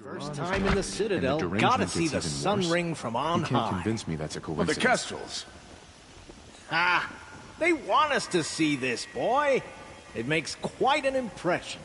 First time in the Citadel, gotta see the sun ring from on high. You can't convince me that's a coincidence. The Kestrels. Ah, they want us to see this, boy. It makes quite an impression.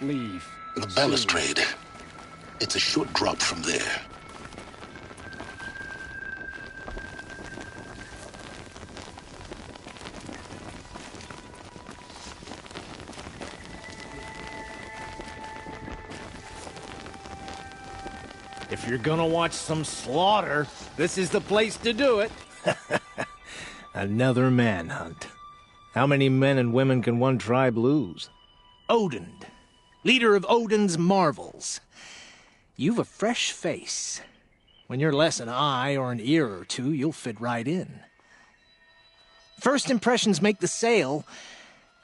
Leave. The balustrade. It's a short drop from there. If you're gonna watch some slaughter, this is the place to do it. Another manhunt. How many men and women can one tribe lose? Odin, leader of Odin's marvels. You've a fresh face. When you're less an eye or an ear or two, you'll fit right in. First impressions make the sale,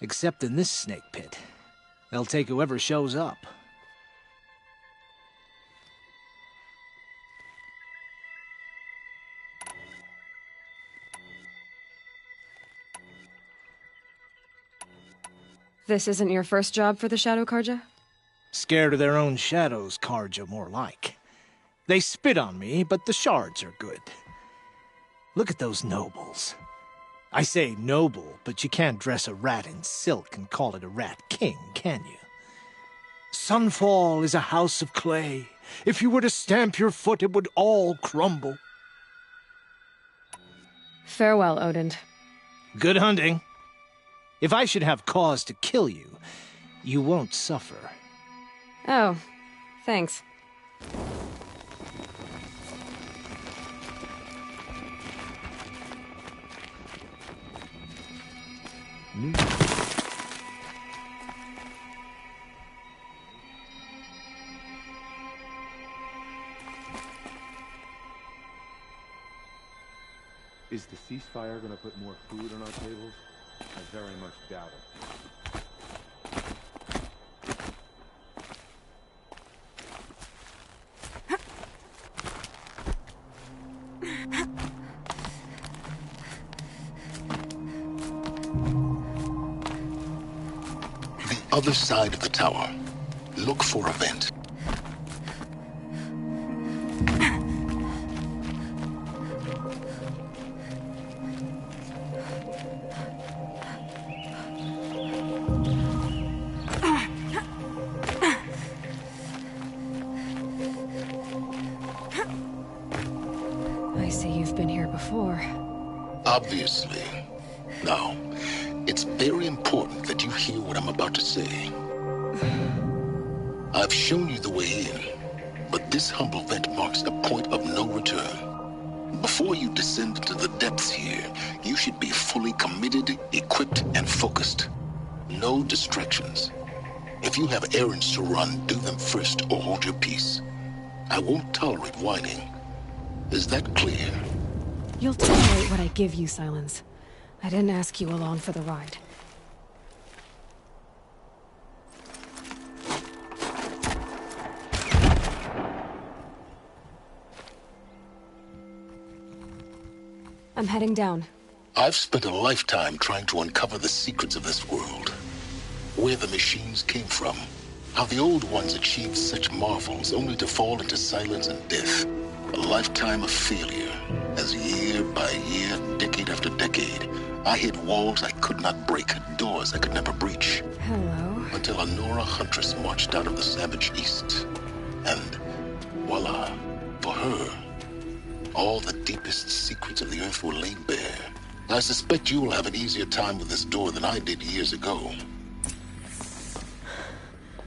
except in this snake pit. They'll take whoever shows up. This isn't your first job for the Shadow Karja? Scared of their own shadows, Karja, more like. They spit on me, but the shards are good. Look at those nobles. I say noble, but you can't dress a rat in silk and call it a rat king, can you? Sunfall is a house of clay. If you were to stamp your foot, it would all crumble. Farewell, Odin. Good hunting. If I should have cause to kill you, you won't suffer. Oh, thanks. Is the ceasefire going to put more food on our tables? I very much doubt it. The other side of the tower. Look for a vent. I see you've been here before. Obviously. Now, it's very important that you hear what I'm about to say. I've shown you the way in, but this humble vent marks a point of no return. Before you descend into the depths here, you should be fully committed, equipped, and focused. No distractions. If you have errands to run, do them first or hold your peace. I won't tolerate whining. Is that clear? You'll tolerate what I give you, Silence. I didn't ask you along for the ride. I'm heading down. I've spent a lifetime trying to uncover the secrets of this world. Where the machines came from. How the old ones achieved such marvels only to fall into silence and death. A lifetime of failure, as year by year, decade after decade, I hit walls I could not break, doors I could never breach. Hello. Until a Nora huntress marched out of the savage east. And voila, for her, all the deepest secrets of the earth were laid bare. I suspect you will have an easier time with this door than I did years ago.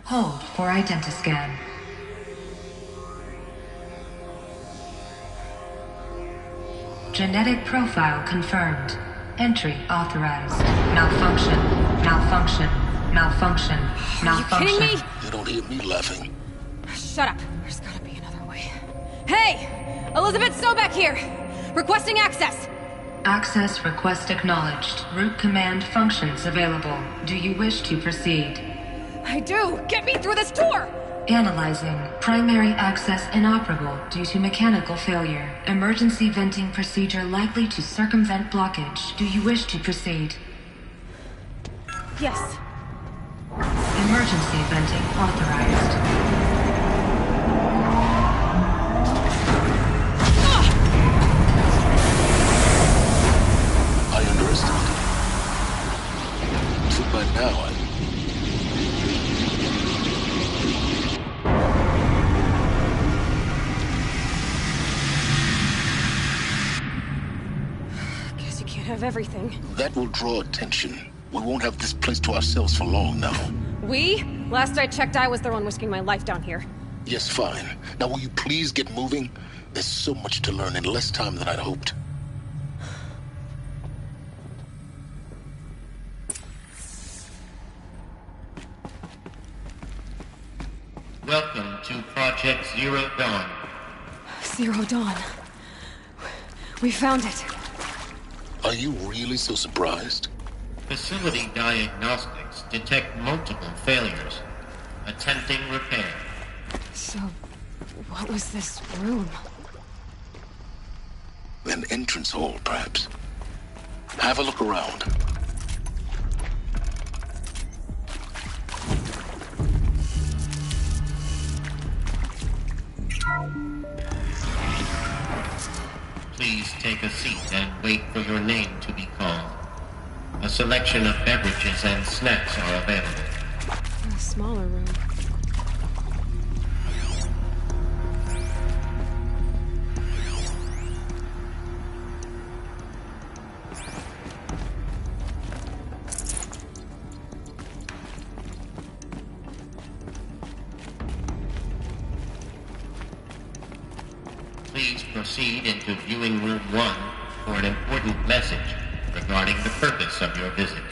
Hold for identiscan. Genetic profile confirmed. Entry authorized. Malfunction. Malfunction. Malfunction. Malfunction. Are you kidding me? You don't hear me laughing. Shut up. There's gotta be another way. Hey! Elizabeth Sobeck here! Requesting access! Access request acknowledged. Root command functions available. Do you wish to proceed? I do! Get me through this door! Analyzing. Primary access inoperable due to mechanical failure. Emergency venting procedure likely to circumvent blockage. Do you wish to proceed? Yes. Emergency venting authorized. I underestimated. So by now, Guess you can't have everything. that will draw attention. We won't have this place to ourselves for long now. We? Last I checked, I was the one risking my life down here. Yes, fine. Now will you please get moving? There's so much to learn in less time than I'd hoped. Welcome to Project Zero Dawn. Zero Dawn. We found it. Are you really so surprised? Facility diagnostics detect multiple failures. Attempting repair. So, what was this room? An entrance hall, perhaps. Have a look around. Please take a seat and wait for your name to be called. A selection of beverages and snacks are available. A smaller room. Please proceed into viewing room 1 for an important message regarding the purpose of your visit.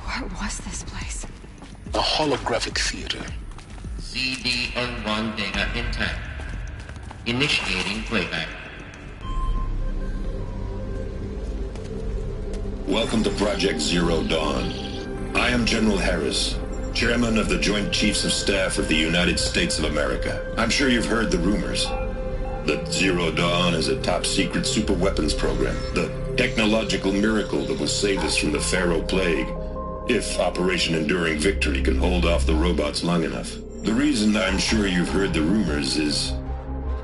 What was this place? A holographic theater. CD01 data intact. Initiating playback. Welcome to Project Zero Dawn. I am General Harris, Chairman of the Joint Chiefs of Staff of the United States of America. I'm sure you've heard the rumors that Zero Dawn is a top-secret superweapons program, the technological miracle that will save us from the Pharaoh Plague, if Operation Enduring Victory can hold off the robots long enough. The reason I'm sure you've heard the rumors is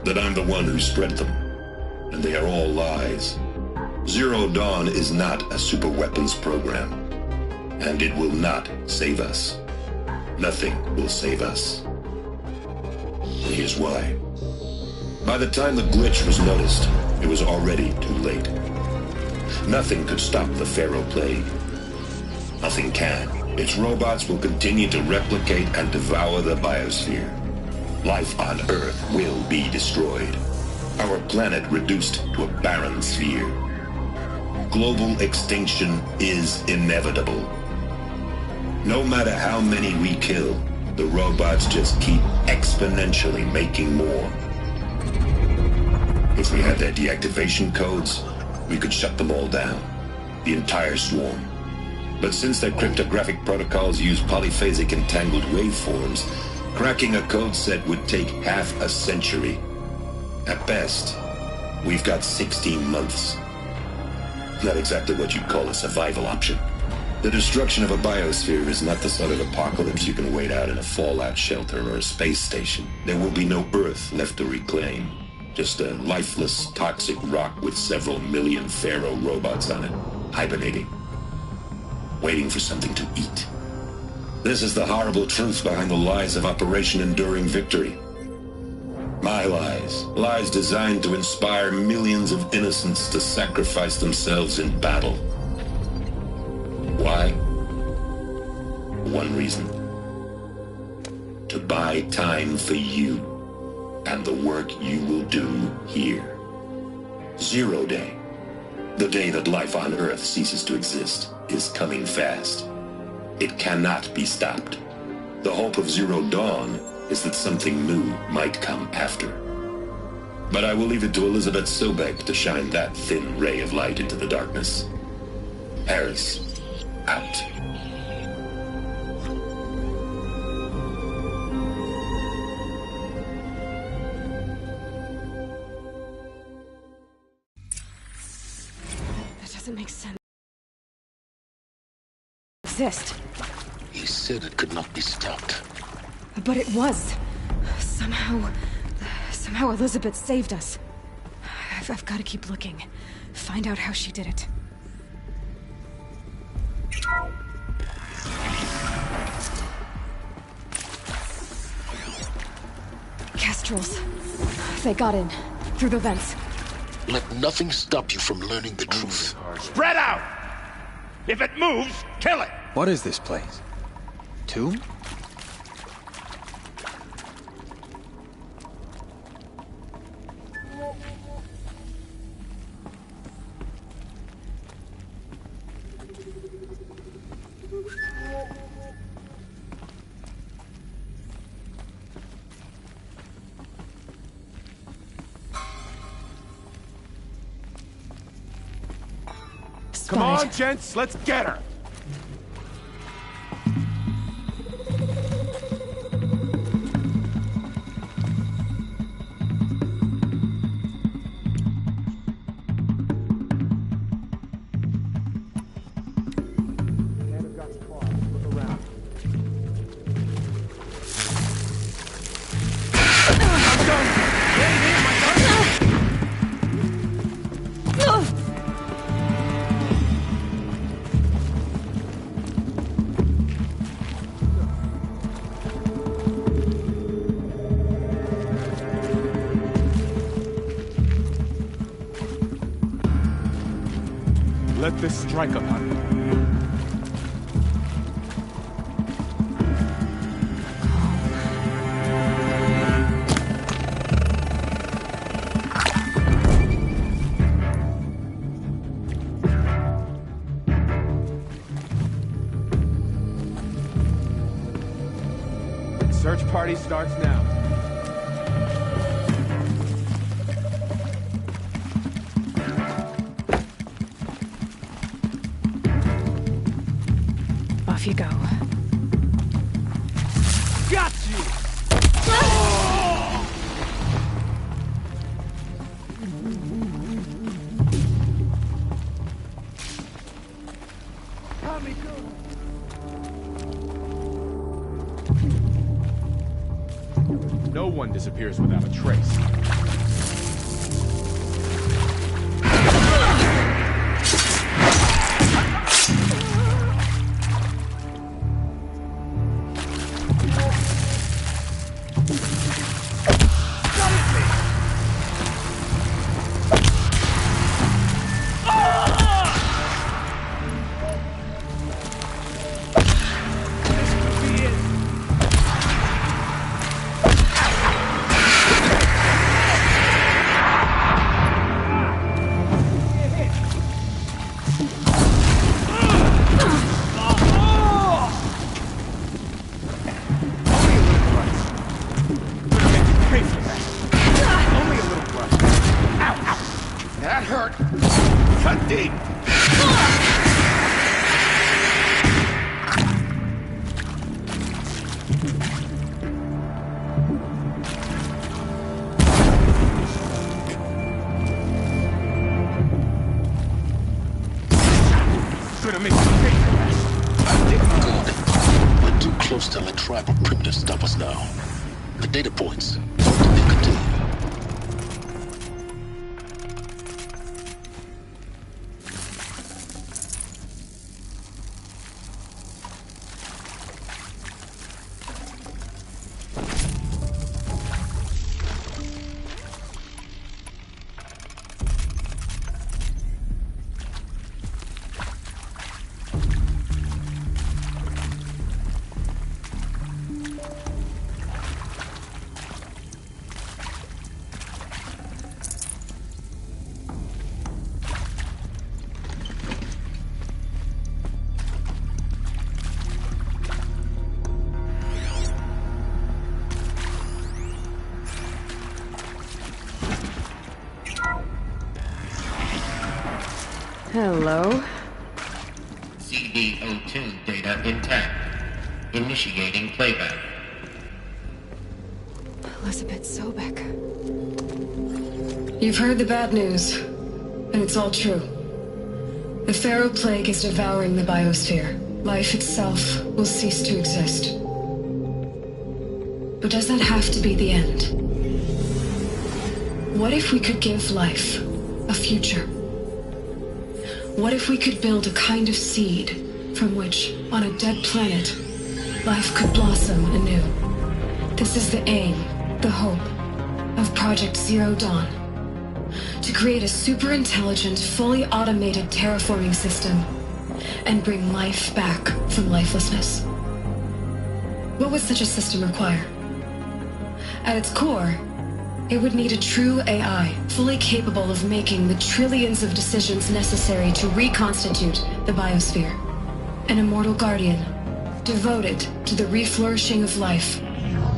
that I'm the one who spread them, and they are all lies. Zero Dawn is not a superweapons program, and it will not save us. Nothing will save us. And here's why. By the time the glitch was noticed, it was already too late. Nothing could stop the Pharaoh Plague. Nothing can. Its robots will continue to replicate and devour the biosphere. Life on Earth will be destroyed. Our planet reduced to a barren sphere. Global extinction is inevitable. No matter how many we kill, the robots just keep exponentially making more. If we had their deactivation codes, we could shut them all down. The entire swarm. But since their cryptographic protocols use polyphasic entangled waveforms, cracking a code set would take half a century. At best, we've got 16 months. Not exactly what you'd call a survival option. The destruction of a biosphere is not the sort of apocalypse you can wait out in a fallout shelter or a space station. There will be no Earth left to reclaim. Just a lifeless, toxic rock with several million Pharaoh robots on it, hibernating, waiting for something to eat. This is the horrible truth behind the lies of Operation Enduring Victory. My lies. Lies designed to inspire millions of innocents to sacrifice themselves in battle. Why? One reason. To buy time for you and the work you will do here. 0 Day, the day that life on Earth ceases to exist, is coming fast. It cannot be stopped. The hope of Zero Dawn is that something new might come after. But I will leave it to Elizabeth Sobek to shine that thin ray of light into the darkness. Harris, out. That doesn't make sense. Exist. He said it could not be stopped. But it was. Somehow Elizabeth saved us. I've got to keep looking. Find out how she did it. Kestrels. They got in. Through the vents. Let nothing stop you from learning the truth. Spread out! If it moves, kill it! What is this place? Tomb? Come on, gents, let's get her! Let this strike upon you. Search party starts now. Off you go. Got you! No one disappears without a trace. That hurt. Cut deep. Gonna make some paper. Good. We're too close to the tribal primitive to stop us now. The data points. What do they contain? Hello? CD02 data intact. Initiating playback. Elizabeth Sobek. You've heard the bad news, and it's all true. The Pharaoh Plague is devouring the biosphere. Life itself will cease to exist. But does that have to be the end? What if we could give life a future? What if we could build a kind of seed from which, on a dead planet, life could blossom anew? This is the aim, the hope, of Project Zero Dawn. To create a super-intelligent, fully automated terraforming system and bring life back from lifelessness. What would such a system require? At its core, it would need a true AI, fully capable of making the trillions of decisions necessary to reconstitute the biosphere. An immortal guardian, devoted to the reflourishing of life.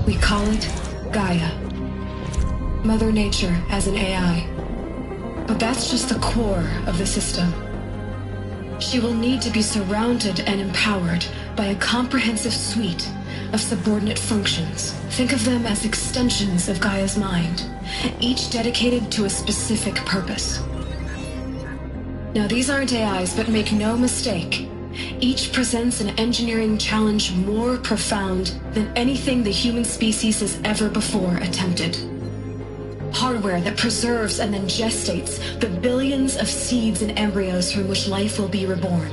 We call it Gaia. Mother Nature as an AI. But that's just the core of the system. She will need to be surrounded and empowered by a comprehensive suite of subordinate functions. Think of them as extensions of Gaia's mind, each dedicated to a specific purpose. Now, these aren't AIs, but make no mistake, each presents an engineering challenge more profound than anything the human species has ever before attempted. Hardware that preserves and then gestates the billions of seeds and embryos from which life will be reborn.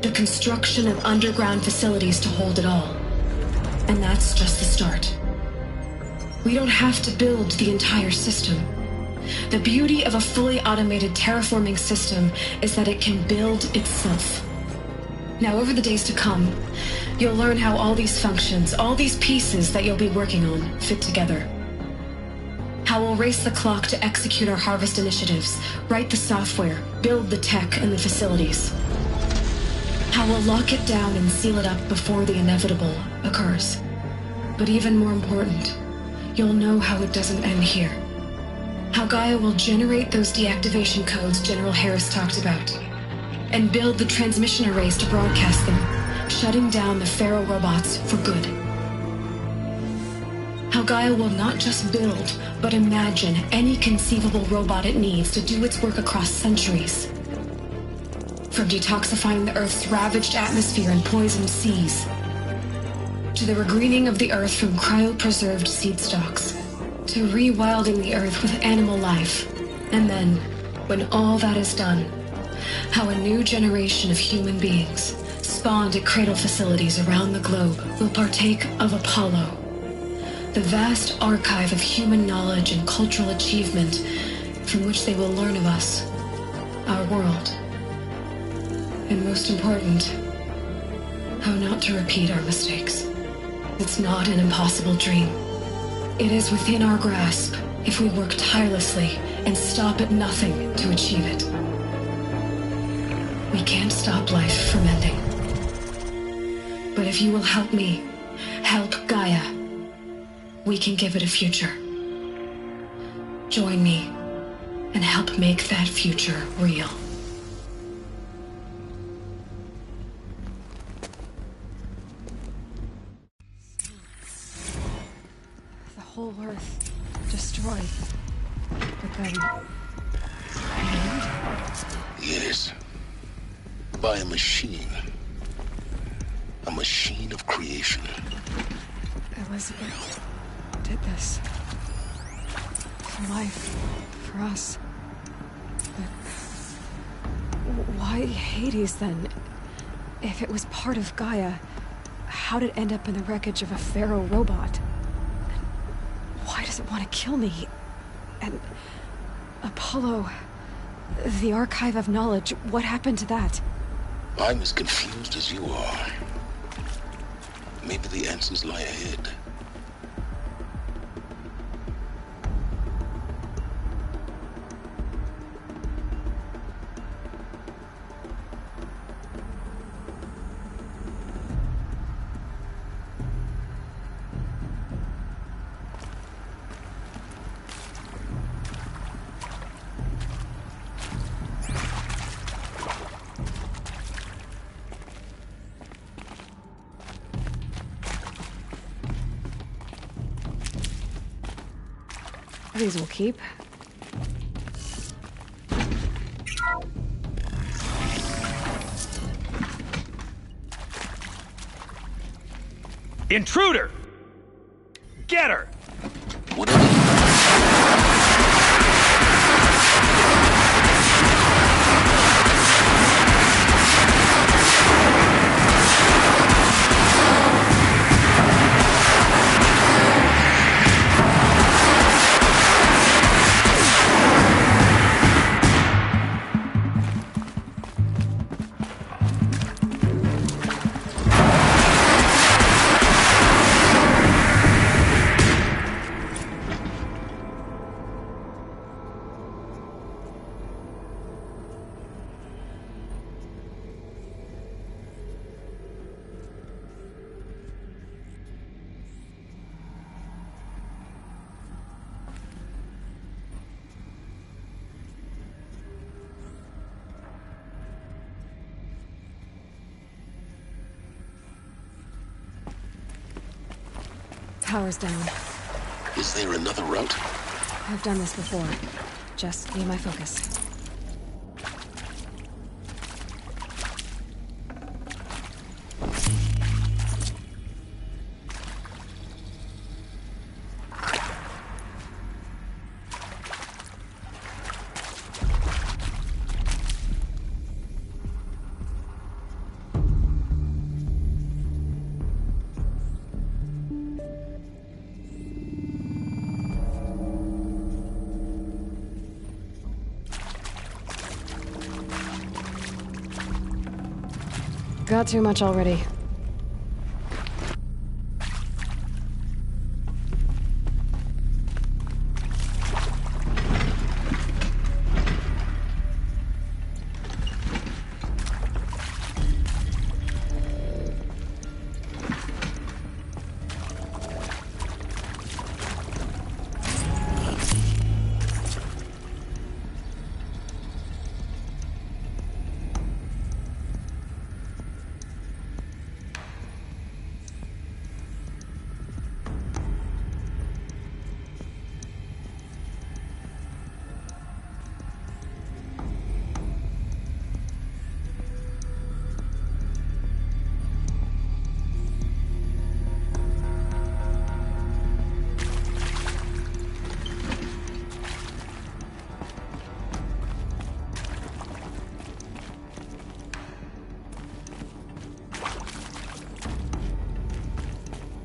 The construction of underground facilities to hold it all. And that's just the start. We don't have to build the entire system. The beauty of a fully automated terraforming system is that it can build itself. Now, over the days to come, you'll learn how all these functions, all these pieces that you'll be working on, fit together. How we'll race the clock to execute our harvest initiatives, write the software, build the tech and the facilities. How we'll lock it down and seal it up before the inevitable occurs. But even more important, you'll know how it doesn't end here. How Gaia will generate those deactivation codes General Harris talked about, and build the transmission arrays to broadcast them, shutting down the Pharaoh robots for good. How Gaia will not just build, but imagine any conceivable robot it needs to do its work across centuries. From detoxifying the Earth's ravaged atmosphere and poisoned seas, to the regreening of the Earth from cryopreserved seed stalks, to rewilding the Earth with animal life. And then, when all that is done, how a new generation of human beings, spawned at cradle facilities around the globe, will partake of Apollo, the vast archive of human knowledge and cultural achievement from which they will learn of us, our world. And most important, how not to repeat our mistakes. It's not an impossible dream. It is within our grasp if we work tirelessly and stop at nothing to achieve it. We can't stop life from ending. But if you will help me, help Gaia, we can give it a future. Join me and help make that future real. The whole Earth destroyed. But then... Yes. By a machine. A machine of creation. Elizabeth did this. For life. For us. But why Hades, then? If it was part of Gaia, how'd it end up in the wreckage of a pharaoh robot? And why does it want to kill me? And Apollo, the Archive of Knowledge, what happened to that? I'm as confused as you are. Maybe the answers lie ahead. These will keep. Intruder! Get her! Power's down. Is there another route? I've done this before. Just need my focus. Got too much already.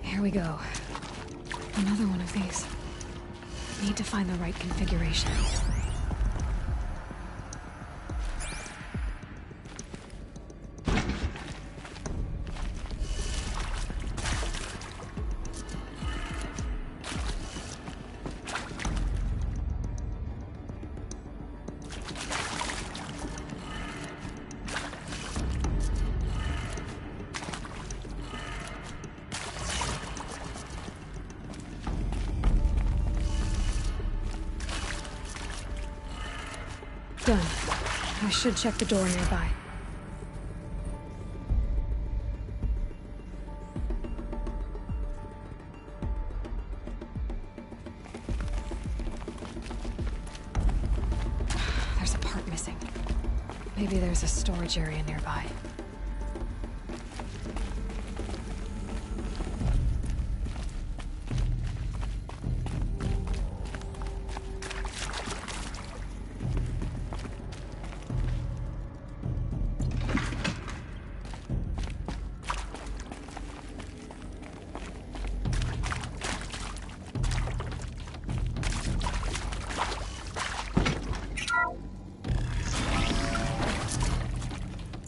Here we go. Another one of these. Need to find the right configuration. Done. I should check the door nearby. There's a part missing. Maybe there's a storage area nearby.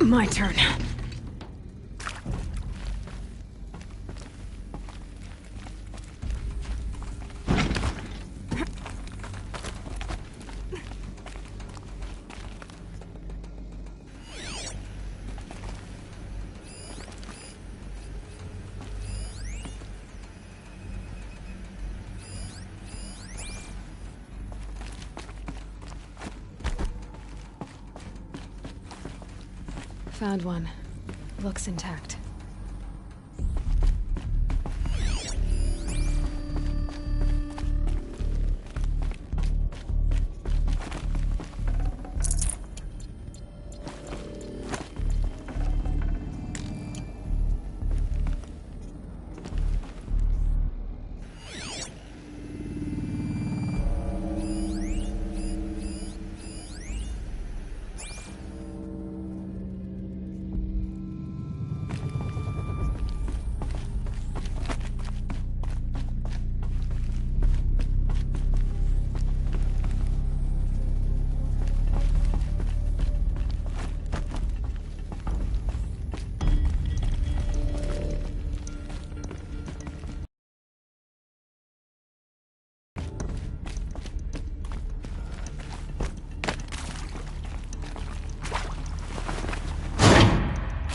My turn. Found one. Looks intact.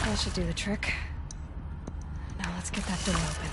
That should do the trick. Now let's get that door open.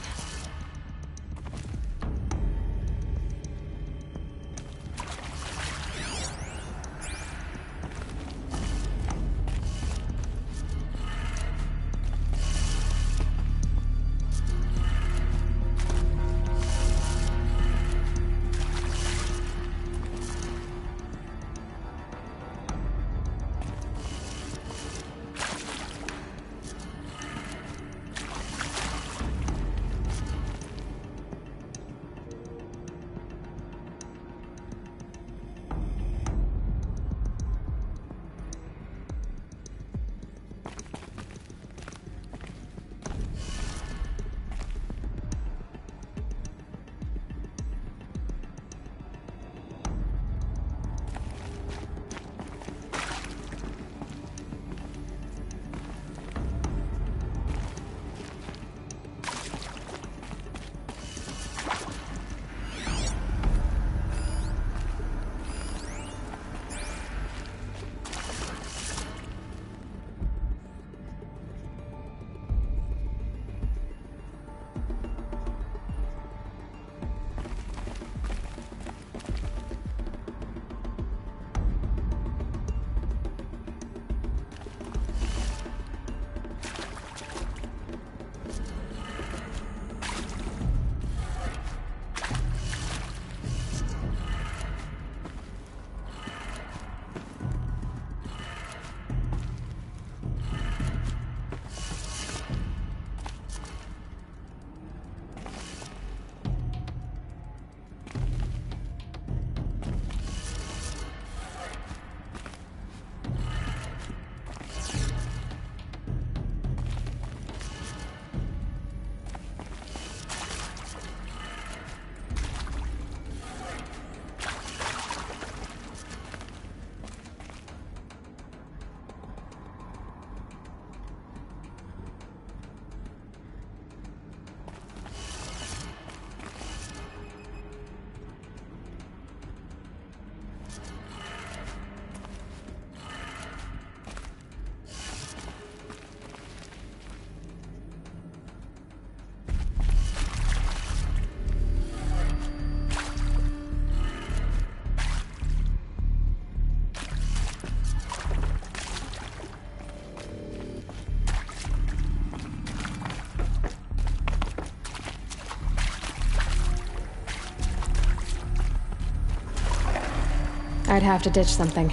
I'd have to ditch something.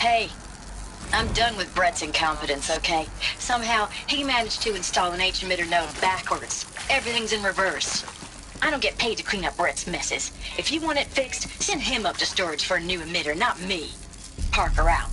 Hey, I'm done with Brett's incompetence, okay? Somehow, he managed to install an H-emitter node backwards. Everything's in reverse. I don't get paid to clean up Brett's messes. If you want it fixed, send him up to storage for a new emitter, not me. Parker out.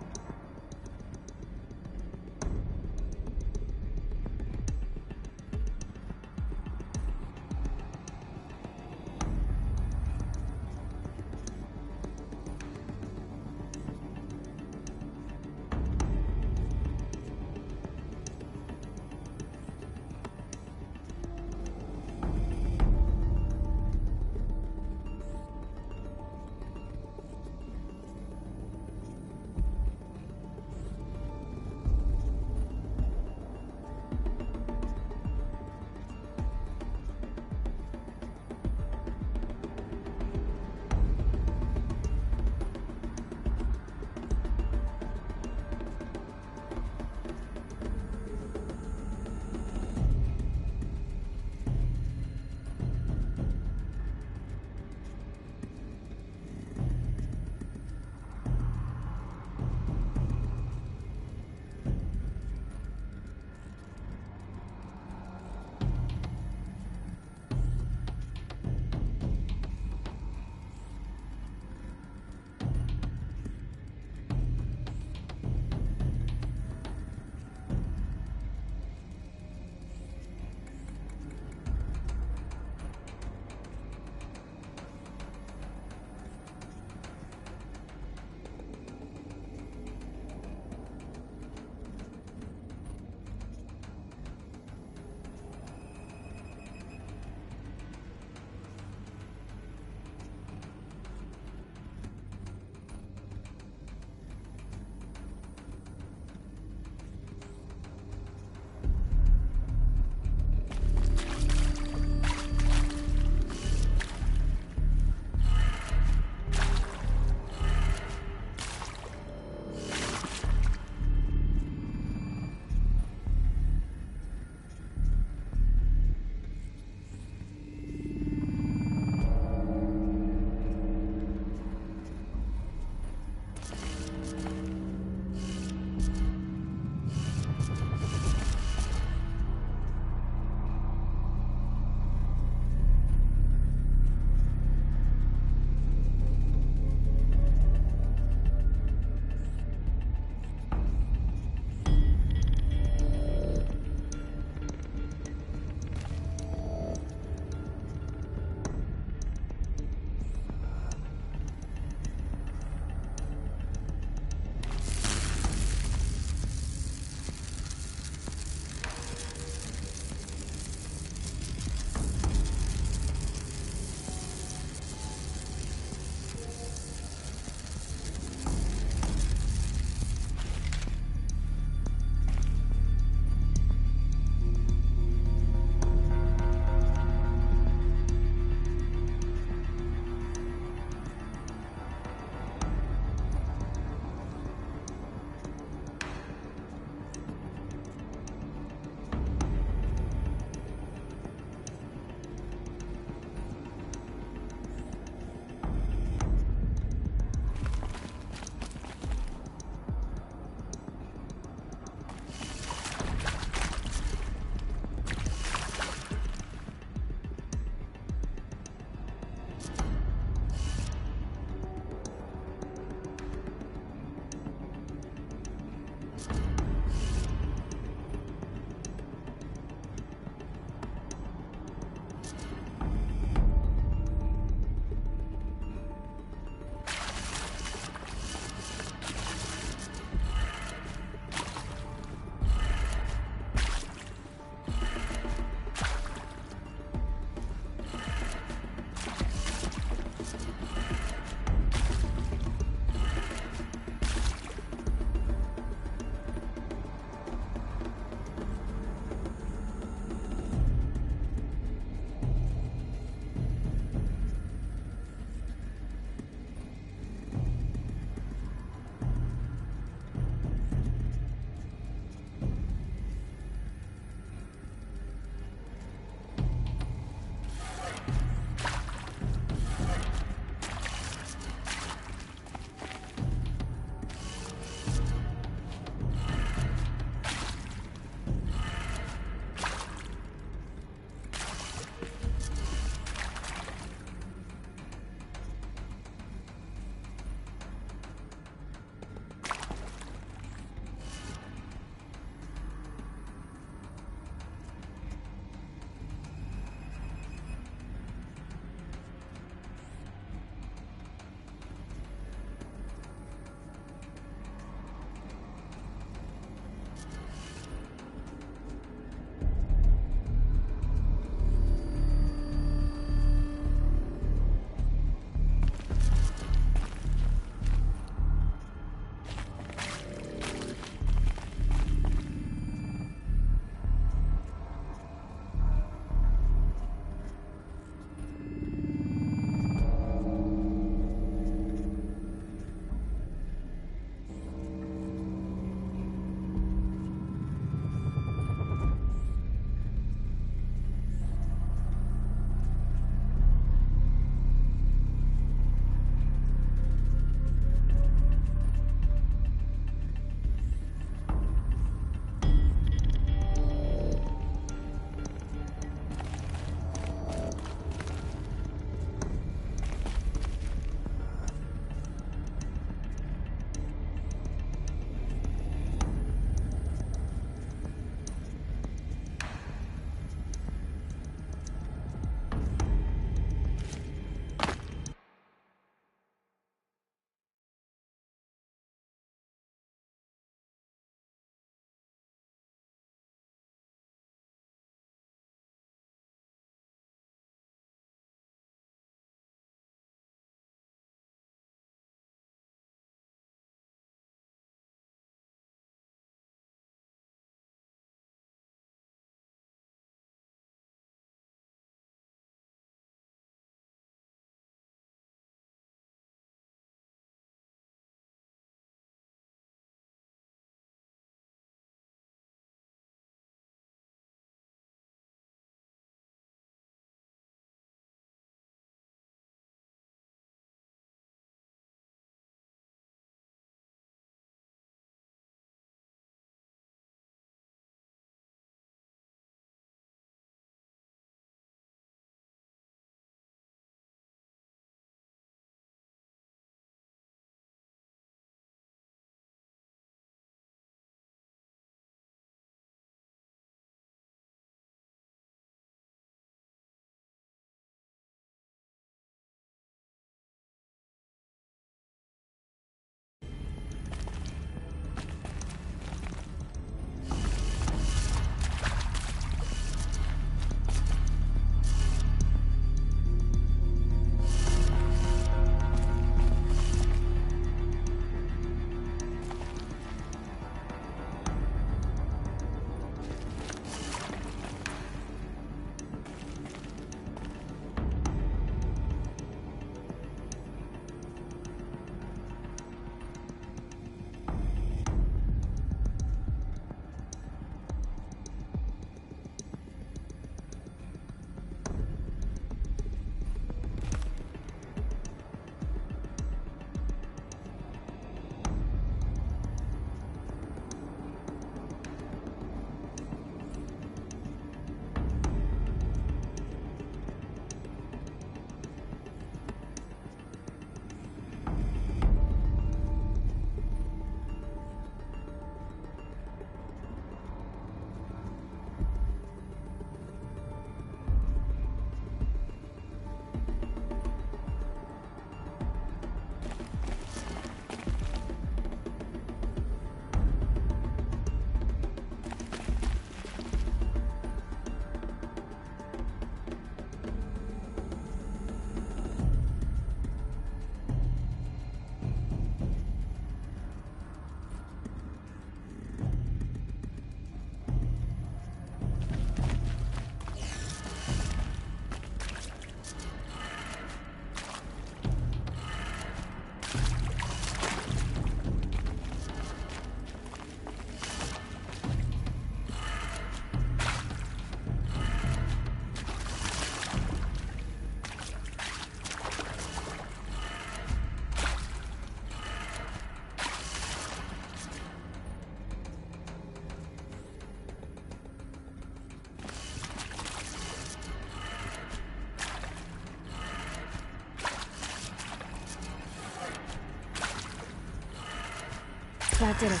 That did it.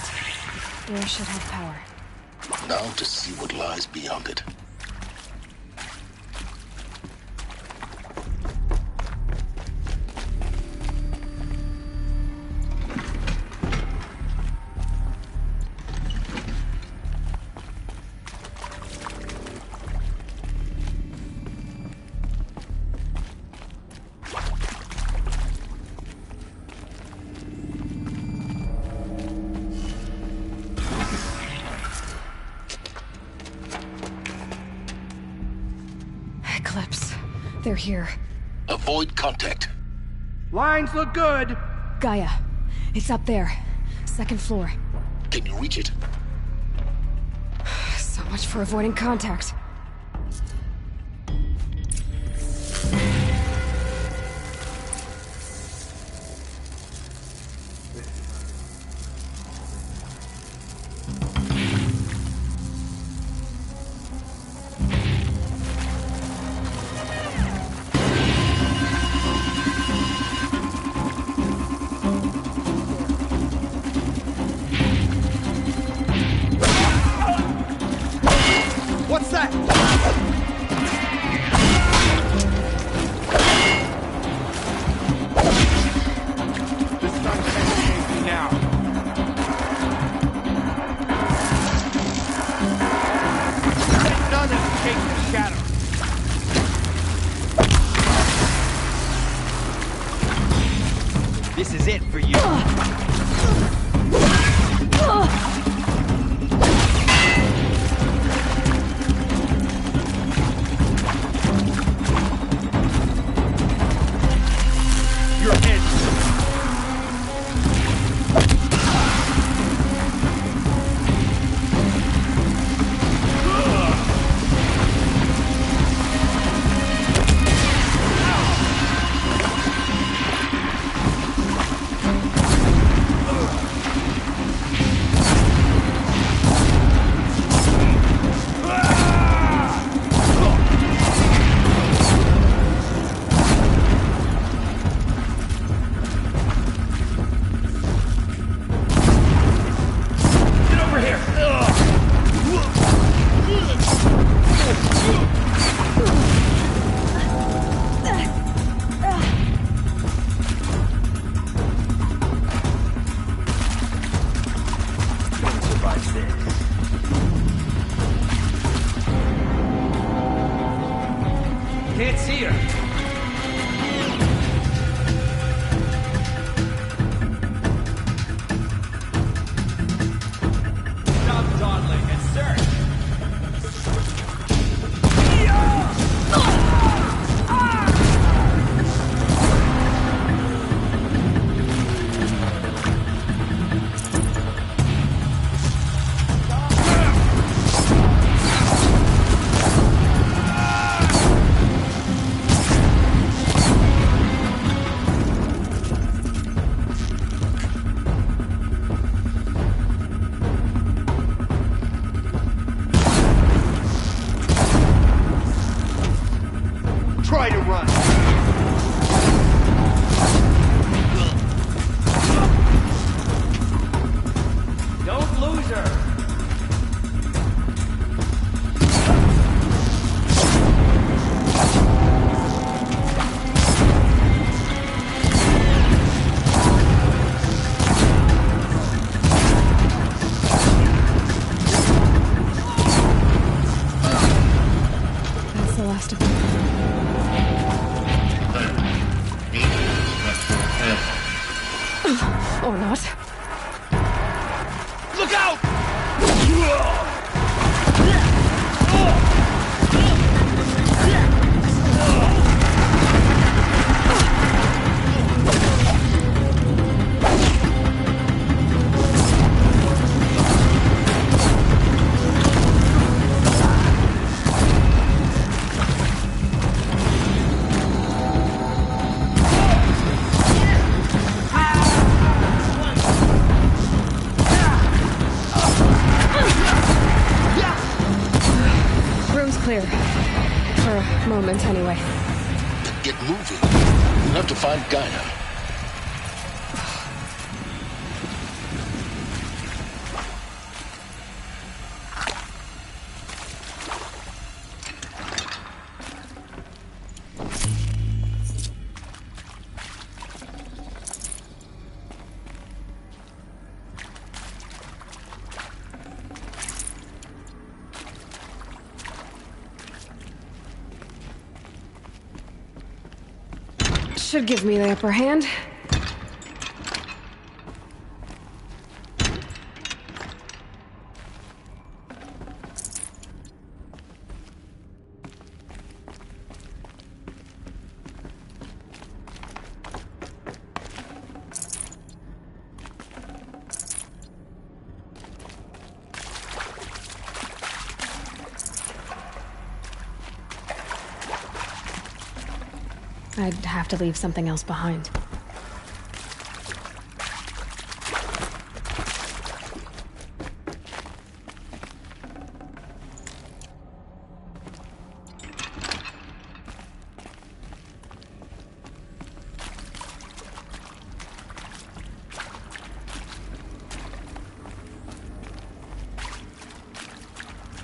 Door should have power. Now to see what lies beyond it. They're here. Avoid contact. Lines look good. Gaia. It's up there. Second floor. Can you reach it? So much for avoiding contact. What's that? This time penetrates me now. None escape the shadow. This is it for you. Can't see her. Stop dawdling and search. Try to run. Don't lose her. That's the last of them. Or not. Look out! Clear. For a moment, anyway. Get moving. You have to find Gaia. Should give me the upper hand. I'd have to leave something else behind.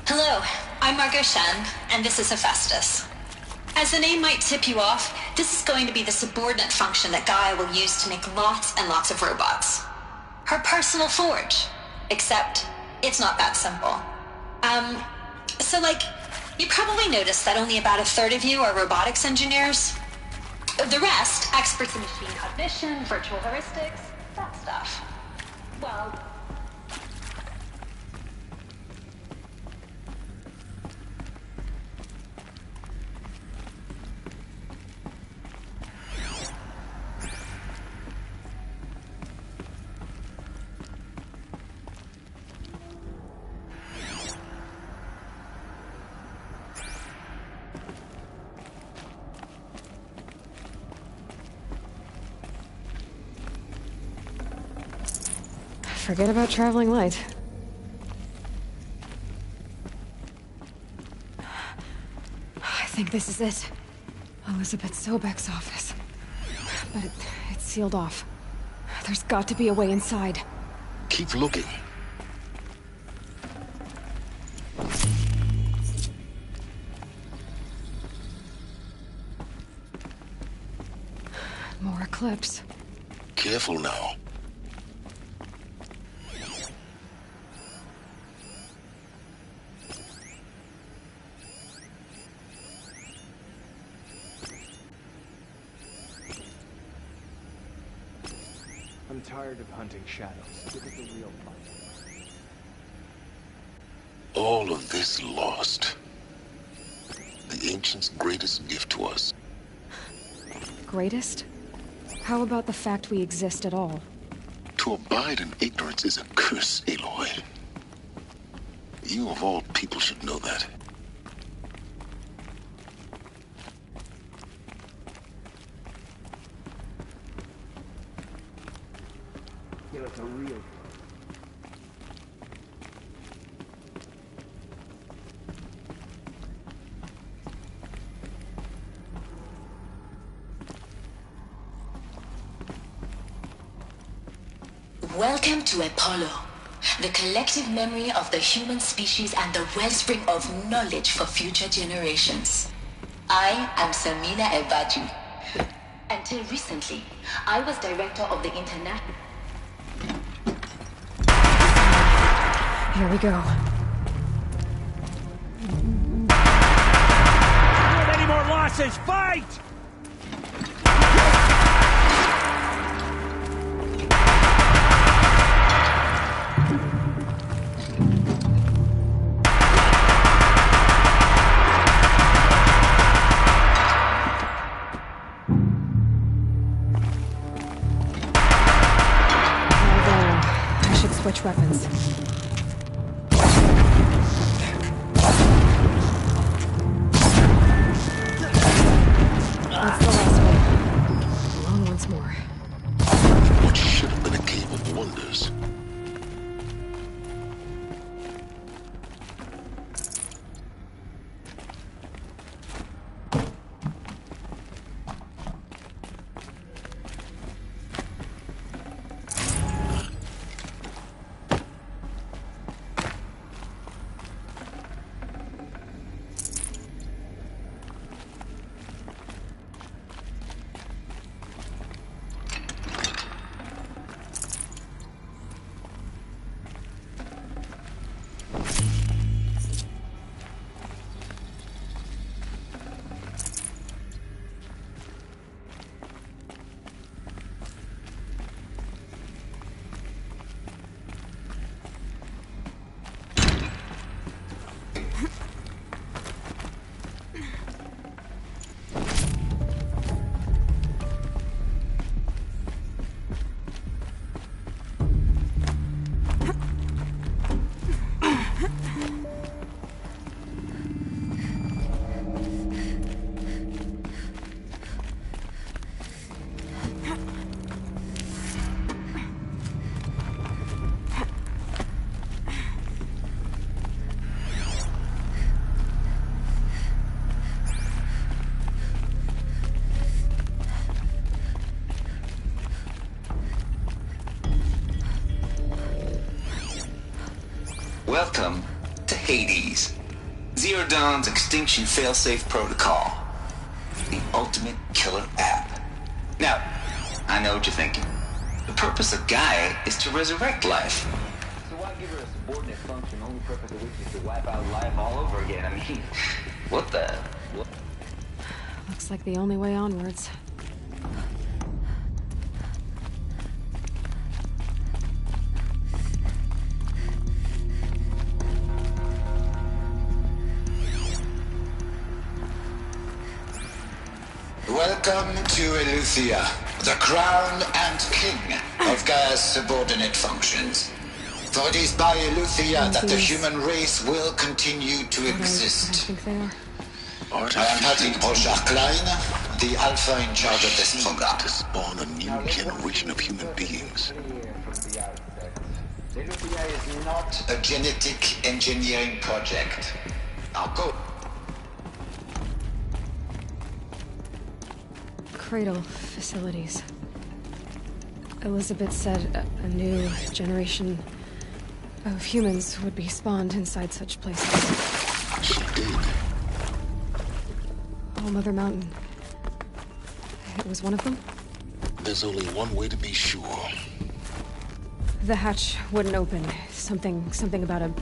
Hello, I'm Margot Shen, and this is Hephaestus. As the name might tip you off, this is going to be the subordinate function that Gaia will use to make lots and lots of robots. Her personal forge. Except, it's not that simple. You probably noticed that only about a third of you are robotics engineers. The rest, experts in machine cognition, virtual heuristics, that stuff. Well... Forget about traveling light. I think this is it. Elizabeth Sobek's office. But it's sealed off. There's got to be a way inside. Keep looking. More Eclipse. Careful now. I'm tired of hunting shadows. Give it the real fight. All of this lost. The Ancients' greatest gift to us. Greatest? How about the fact we exist at all? To abide in ignorance is a curse, Aloy. You of all people should know that. Give us a real Welcome to Apollo, the collective memory of the human species and the wellspring of knowledge for future generations. I am Samina Ebaju. Until recently, I was director of the international... Here we go. Don't any more losses! Fight! Switch weapons. That's the last one. Along once more. What should have been a game of wonders. Welcome to Hades. Zero Dawn's extinction failsafe protocol. The ultimate killer app. Now, I know what you're thinking. The purpose of Gaia is to resurrect life. So why give her a subordinate function, only purpose of which is to wipe out life all over again? I mean, what the... What? Looks like the only way onwards. Welcome to Eleuthia, the crown and king of Gaia's subordinate functions. For it is by Eleuthia that the human race will continue to exist. I am Patrick Brochard-Klein, the Alpha in charge of this program. To spawn a new generation of human beings. Eleuthia is Not a genetic engineering project. Now go. Cradle facilities. Elizabeth said a new generation of humans would be spawned inside such places. She did. All Mother Mountain. It was one of them? There's only one way to be sure. The hatch wouldn't open. Something about a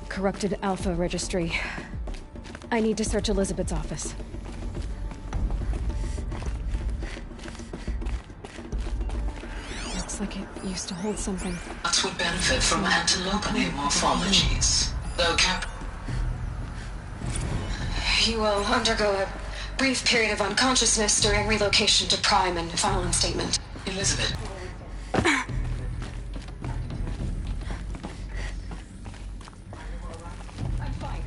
corrupted Alpha registry. I need to search Elizabeth's office. Looks like it used to hold something. That would benefit from antilopinate morphologies. Though You will undergo a brief period of unconsciousness during relocation to Prime and final instatement. Elizabeth. I'm fine.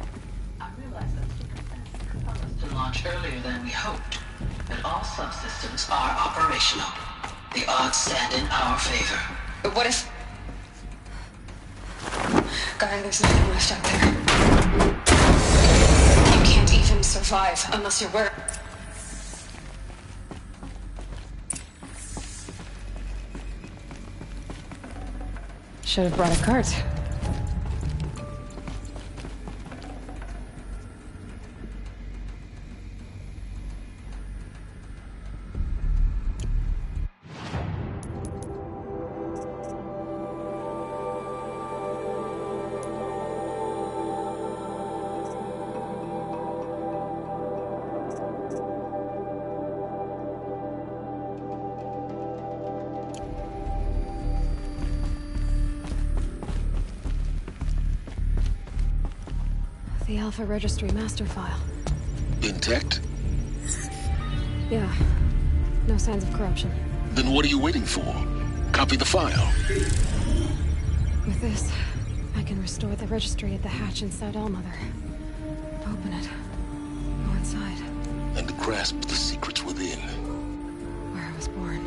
I realize that to launch earlier than we hoped, but all subsystems are operational. The odds stand in our favor. But what if... Gaia, there's nothing left out there. You can't even survive unless you're where... Should have brought a cart. The Alpha Registry master file. Intact? Yeah. No signs of corruption. Then what are you waiting for? Copy the file. With this, I can restore the registry at the hatch inside Allmother. Open it. Go inside. And grasp the secrets within. Where I was born.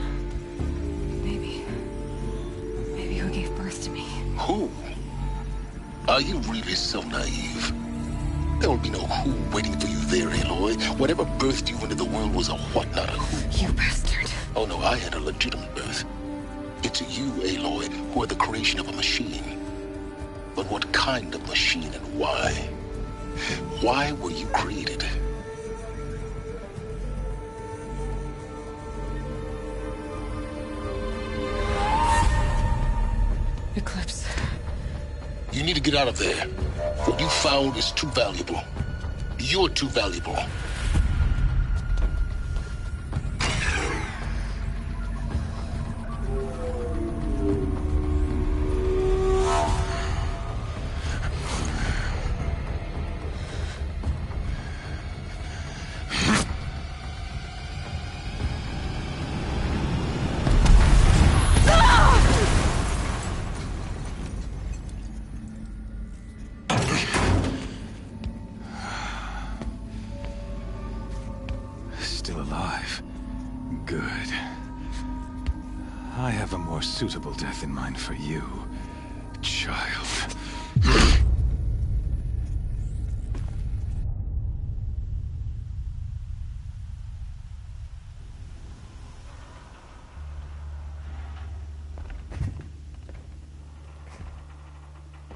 Maybe who gave birth to me. Who? Are you really so naive? There will be no who waiting for you there, Aloy. Whatever birthed you into the world was a what, not a who. You bastard. Oh no, I had a legitimate birth. It's you, Aloy, who are the creation of a machine. But what kind of machine and why? Why were you created? Eclipse. You need to get out of there. What you found is too valuable. You're too valuable. Still alive. Good. I have a more suitable death in mind for you, child.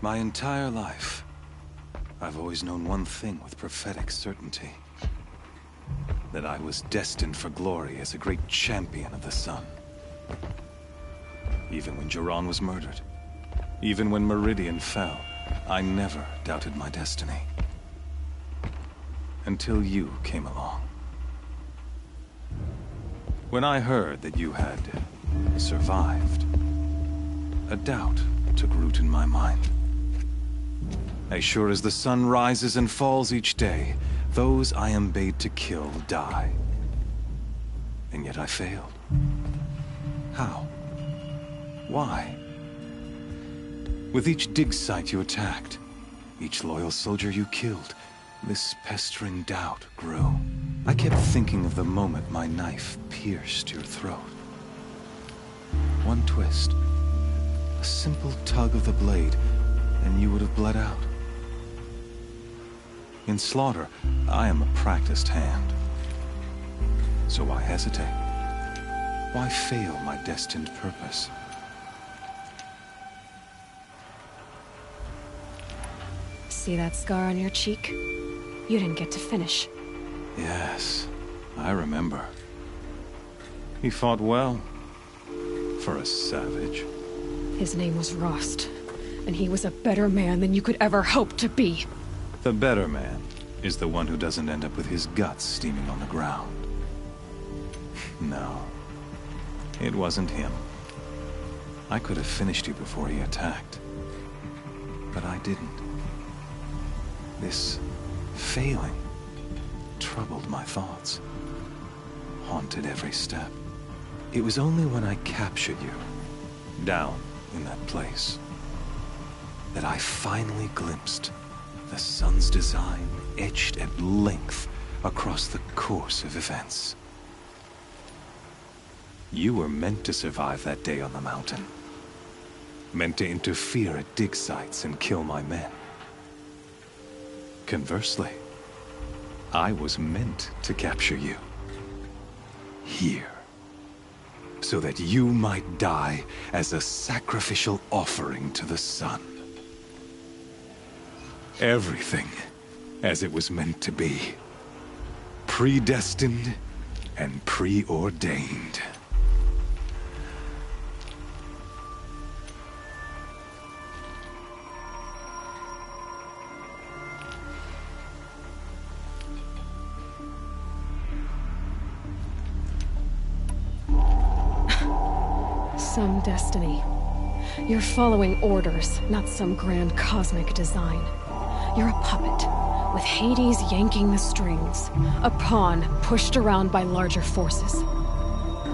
My entire life, I've always known one thing with prophetic certainty. That I was destined for glory as a great champion of the sun. Even when Jiran was murdered, even when Meridian fell, I never doubted my destiny. Until you came along. When I heard that you had survived, a doubt took root in my mind. As sure as the sun rises and falls each day, those I am bade to kill die. And yet I failed. How? Why? With each dig site you attacked, each loyal soldier you killed, this pestering doubt grew. I kept thinking of the moment my knife pierced your throat. One twist, a simple tug of the blade, and you would have bled out. In slaughter, I am a practiced hand. So why hesitate? Why fail my destined purpose? See that scar on your cheek? You didn't get to finish. Yes, I remember. He fought well. For a savage. His name was Rost, and he was a better man than you could ever hope to be. The better man is the one who doesn't end up with his guts steaming on the ground. No, it wasn't him. I could have finished you before he attacked. But I didn't. This failing troubled my thoughts, haunted every step. It was only when I captured you, down in that place, that I finally glimpsed the sun's design etched at length across the course of events. You were meant to survive that day on the mountain. Meant to interfere at dig sites and kill my men. Conversely, I was meant to capture you. Here. So that you might die as a sacrificial offering to the sun. Everything as it was meant to be. Predestined and preordained. Some destiny. You're following orders, not some grand cosmic design. You're a puppet, with Hades yanking the strings. A pawn pushed around by larger forces.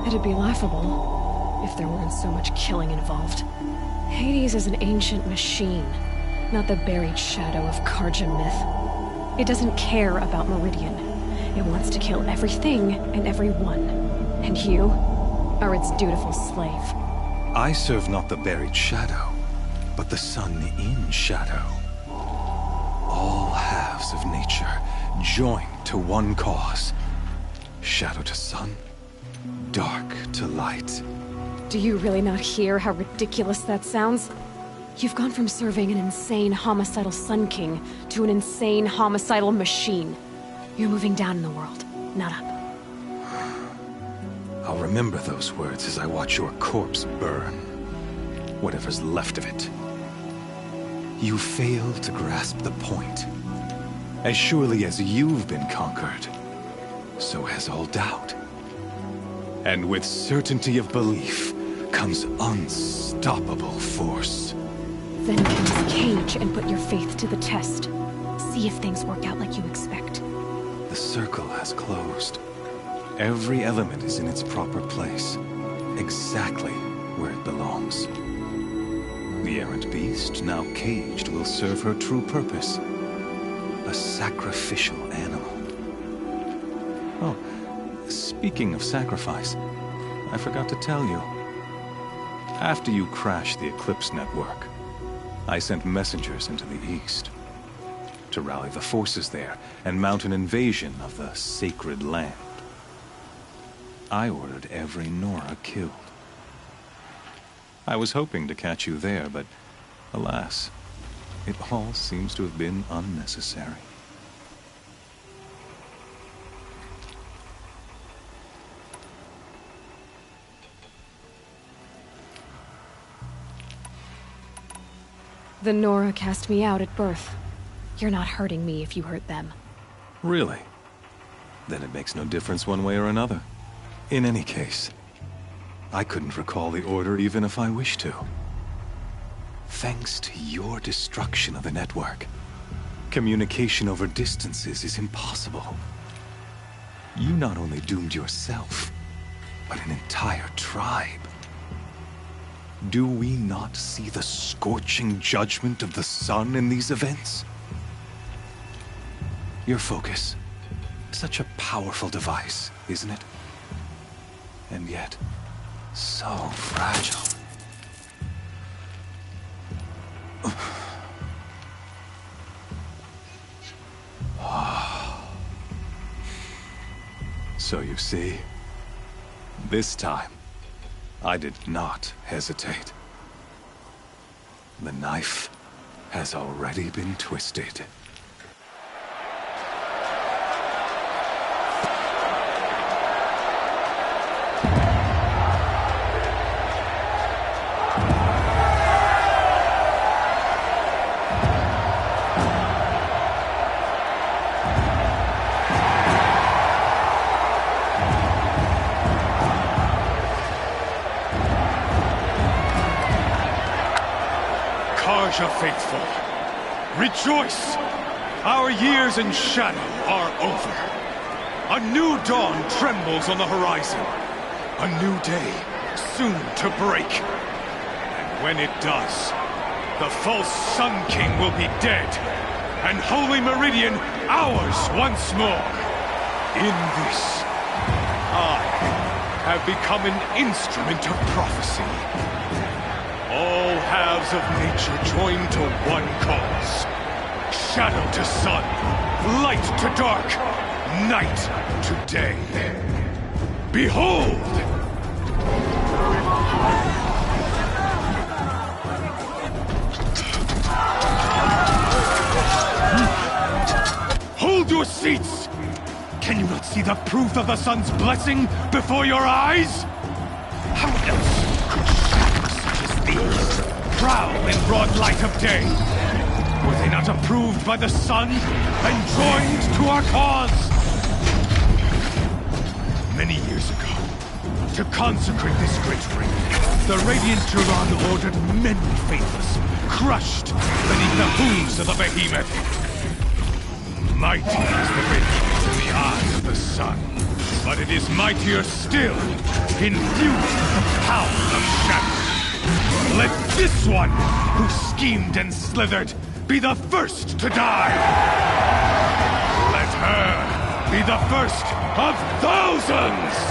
It'd be laughable if there weren't so much killing involved. Hades is an ancient machine, not the buried shadow of Karja myth. It doesn't care about Meridian. It wants to kill everything and everyone. And you are its dutiful slave. I serve not the buried shadow, but the sun in shadow. All halves of nature joined to one cause. Shadow to sun, dark to light. Do you really not hear how ridiculous that sounds? You've gone from serving an insane homicidal Sun King to an insane homicidal machine. You're moving down in the world, not up. I'll remember those words as I watch your corpse burn. Whatever's left of it. You fail to grasp the point. As surely as you've been conquered, so has all doubt. And with certainty of belief comes unstoppable force. Then cast Cage and put your faith to the test. See if things work out like you expect. The circle has closed. Every element is in its proper place, exactly where it belongs. The errant beast, now caged, will serve her true purpose. A sacrificial animal. Oh, speaking of sacrifice, I forgot to tell you. After you crashed the Eclipse network, I sent messengers into the east to rally the forces there and mount an invasion of the sacred land. I ordered every Nora killed. I was hoping to catch you there, but alas, It all seems to have been unnecessary. The Nora cast me out at birth. You're not hurting me if you hurt them. Really? Then it makes no difference one way or another. In any case, I couldn't recall the order even if I wished to. Thanks to your destruction of the network, communication over distances is impossible. You not only doomed yourself, but an entire tribe. Do we not see the scorching judgment of the sun in these events? Your focus. Such a powerful device, isn't it? And yet, so fragile. So you see, this time, I did not hesitate. The knife has already been twisted. Faithful, rejoice! Our years in shadow are over. A new dawn trembles on the horizon. A new day soon to break. And when it does, the false Sun King will be dead, and Holy Meridian ours once more. In this, I have become an instrument of prophecy. All halves of nature join to one cause. Shadow to sun, light to dark, night to day. Behold! Hold your seats! Can you not see the proof of the sun's blessing before your eyes? How else could shadows such as these prowl in broad light of day? Were they not approved by the sun and joined to our cause? Many years ago, to consecrate this great ring, the Radiant Turan ordered many faithless, crushed beneath the hooves of the behemoth. Mighty is the ring in the eyes of the sun, but it is mightier still, infused with the power of shadow. Let this one, who schemed and slithered, be the first to die! Let her be the first of thousands!